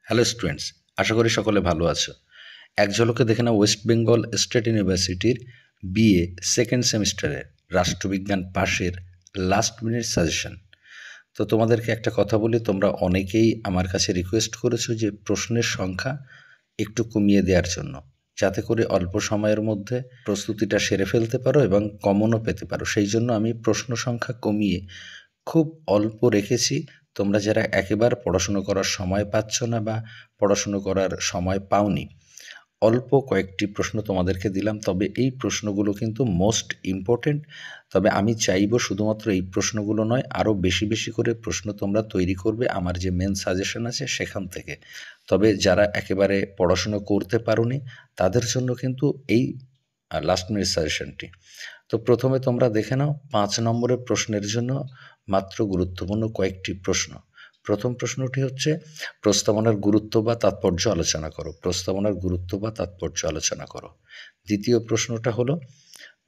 Hello students, আশা করি সকলে ভালো আছো। এক ঝলকে দেখে নাও ওয়েস্ট বেঙ্গল স্টেট ইউনিভার্সিটির বিএ সেকেন্ড সেমিস্টারের রাষ্ট্রবিজ্ঞান পাশের লাস্ট মিনিট সাজেশন। তো তোমাদেরকে একটা কথা বলি, তোমরা অনেকেই আমার কাছে রিকোয়েস্ট করেছো যে প্রশ্নের সংখ্যা একটু কমিয়ে দেওয়ার জন্য, যাতে করে অল্প সময়ের মধ্যে প্রস্তুতিটা সেরে ফেলতে পারো এবং কমনও পেতে পারো। সেই জন্য আমি প্রশ্ন সংখ্যা কমিয়ে খুব অল্প রেখেছি। তোমরা যারা একেবারে পড়াশুনো করার সময় পাচ্ছ না বা পড়াশুনো করার সময় পাওনি, অল্প কয়েকটি প্রশ্ন তোমাদেরকে দিলাম। তবে এই প্রশ্নগুলো কিন্তু মোস্ট ইম্পর্টেন্ট। তবে আমি চাইবো শুধুমাত্র এই প্রশ্নগুলো নয়, আরও বেশি বেশি করে প্রশ্ন তোমরা তৈরি করবে আমার যে মেন সাজেশন আছে সেখান থেকে। তবে যারা একেবারে পড়াশুনো করতে পারোনি তাদের জন্য কিন্তু এই লাস্ট মিনিট সাজেশনটি। তো প্রথমে তোমরা দেখে নাও 5 নম্বরের প্রশ্নের জন্য মাত্র গুরুত্বপূর্ণ কয়েকটি প্রশ্ন। প্রথম প্রশ্নটি হচ্ছে প্রস্তাবনার গুরুত্ব বা তাৎপর্য আলোচনা করো। প্রস্তাবনার গুরুত্ব বা তাৎপর্য আলোচনা করো। দ্বিতীয় প্রশ্নটা হলো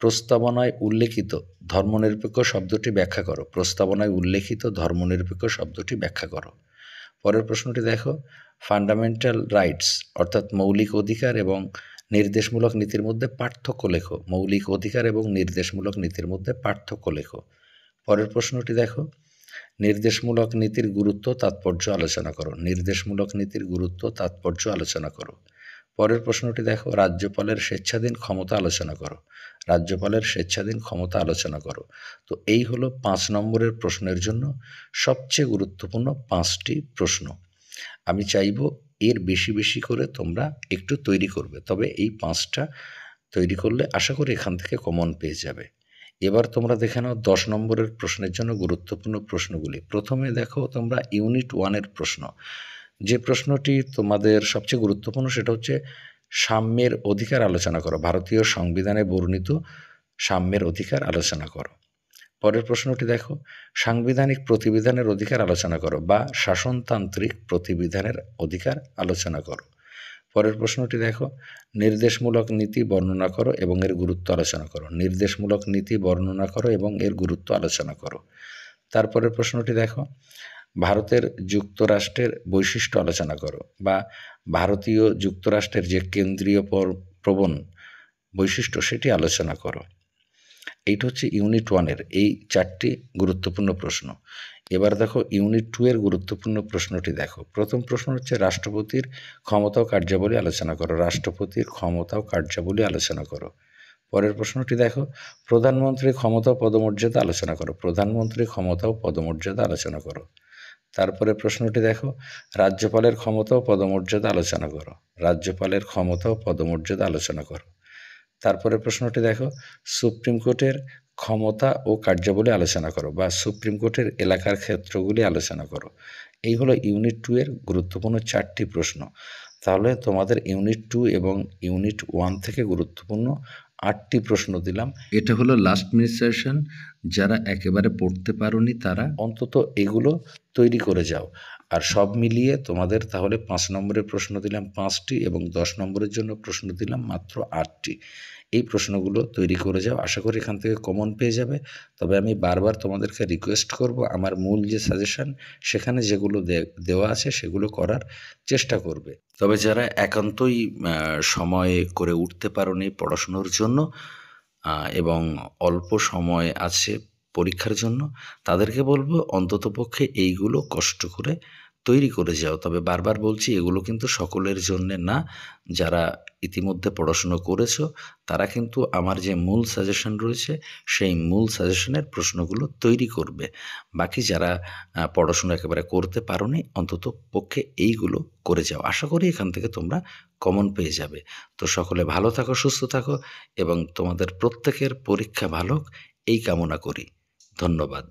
প্রস্তাবনায় উল্লেখিত ধর্মনিরপেক্ষ শব্দটি ব্যাখ্যা করো। প্রস্তাবনায় উল্লেখিত ধর্মনিরপেক্ষ শব্দটি ব্যাখ্যা করো। পরের প্রশ্নটি দেখো, ফান্ডামেন্টাল রাইটস অর্থাৎ মৌলিক অধিকার এবং নির্দেশমূলক নীতির মধ্যে পার্থক্য লেখো। মৌলিক অধিকার এবং নির্দেশমূলক নীতির মধ্যে পার্থক্য লেখো। পরের প্রশ্নটি দেখো, নির্দেশমূলক নীতির গুরুত্ব তাৎপর্য আলোচনা করো। নির্দেশমূলক নীতির গুরুত্ব তাৎপর্য আলোচনা করো। পরের প্রশ্নটি দেখো, রাজ্যপালের স্বেচ্ছাধীন ক্ষমতা আলোচনা করো। রাজ্যপালের স্বেচ্ছাধীন ক্ষমতা আলোচনা করো। তো এই হলো 5 নম্বরের প্রশ্নের জন্য সবচেয়ে গুরুত্বপূর্ণ 5টি প্রশ্ন। আমি চাইব এর বেশি বেশি করে তোমরা একটু তৈরি করবে, তবে এই 5টা তৈরি করলে আশা করি এখান থেকে কমন পেয়ে যাবে। এবার তোমরা দেখে নাও 10 নম্বরের প্রশ্নের জন্য গুরুত্বপূর্ণ প্রশ্নগুলি। প্রথমে দেখো তোমরা ইউনিট 1-এর প্রশ্ন। যে প্রশ্নটি তোমাদের সবচেয়ে গুরুত্বপূর্ণ সেটা হচ্ছে সাম্যের অধিকার আলোচনা করো। ভারতীয় সংবিধানে বর্ণিত সাম্যের অধিকার আলোচনা করো। পরের প্রশ্নটি দেখো, সাংবিধানিক প্রতিবিধানের অধিকার আলোচনা করো বা শাসনতান্ত্রিক প্রতিবিধানের অধিকার আলোচনা করো। পরের প্রশ্নটি দেখো, নির্দেশমূলক নীতি বর্ণনা করো এবং এর গুরুত্ব আলোচনা করো। নির্দেশমূলক নীতি বর্ণনা করো এবং এর গুরুত্ব আলোচনা করো। তারপরের প্রশ্নটি দেখো, ভারতের যুক্তরাষ্ট্রের বৈশিষ্ট্য আলোচনা করো বা ভারতীয় যুক্তরাষ্ট্রের যে কেন্দ্রীয় প্রবণ বৈশিষ্ট্য সেটি আলোচনা করো। এইটা হচ্ছে ইউনিট 1-এর এই 4টি গুরুত্বপূর্ণ প্রশ্ন। এবার দেখো ইউনিট 2-এর গুরুত্বপূর্ণ প্রশ্নটি দেখো। প্রথম প্রশ্ন হচ্ছে রাষ্ট্রপতির ক্ষমতা ও কার্যাবলী আলোচনা করো। রাষ্ট্রপতির ক্ষমতা ও কার্যাবলী আলোচনা করো। পরের প্রশ্নটি দেখো, প্রধানমন্ত্রীর ক্ষমতা ও পদমর্যাদা আলোচনা করো। প্রধানমন্ত্রীর ক্ষমতা ও পদমর্যাদা আলোচনা করো। তারপরে প্রশ্নটি দেখো, রাজ্যপালের ক্ষমতা ও পদমর্যাদা আলোচনা করো। রাজ্যপালের ক্ষমতা ও পদমর্যাদা আলোচনা করো। তারপরে প্রশ্নটি দেখো, সুপ্রিম কোর্টের ক্ষমতা ও কার্যাবলী আলোচনা করো বা সুপ্রিম কোর্টের এলাকার ক্ষেত্রগুলি আলোচনা করো। এই হলো ইউনিট 2-এর গুরুত্বপূর্ণ 4টি প্রশ্ন। তাহলে তোমাদের ইউনিট 2 এবং ইউনিট 1 থেকে গুরুত্বপূর্ণ 8টি প্রশ্ন দিলাম। এটা হলো লাস্ট মিনিট সেশন। যারা একেবারে পড়তে পারোনি তারা অন্তত এগুলো তৈরি করে যাও। আর সব মিলিয়ে তোমাদের তাহলে 5 নম্বরের প্রশ্ন দিলাম 5টি এবং 10 নম্বরের জন্য প্রশ্ন দিলাম মাত্র 8টি। এই প্রশ্নগুলো তৈরি করে যাও, আশা করি এখান থেকে কমন পেয়ে যাবে। তবে আমি বারবার তোমাদেরকে রিকোয়েস্ট করব, আমার মূল যে সাজেশন সেখানে যেগুলো দেওয়া আছে সেগুলো করার চেষ্টা করবে। তবে যারা একান্তই সময় করে উঠতে পারোনি পড়াশুনোর জন্য এবং অল্প সময় আছে পরীক্ষার জন্য, তাদেরকে বলবো অন্ততপক্ষে এইগুলো কষ্ট করে তৈরি করে যাও। তবে বারবার বলছি এগুলো কিন্তু সকলের জন্যে না। যারা ইতিমধ্যে পড়াশুনো করেছো তারা কিন্তু আমার যে মূল সাজেশন রয়েছে সেই মূল সাজেশনের প্রশ্নগুলো তৈরি করবে। বাকি যারা পড়াশুনো একেবারে করতে পারোনি অন্তত পক্ষে এইগুলো করে যাও, আশা করি এখান থেকে তোমরা কমন পেয়ে যাবে। তো সকলে ভালো থাকো, সুস্থ থাকো এবং তোমাদের প্রত্যেকের পরীক্ষা ভালো হোক এই কামনা করি। ধন্যবাদ।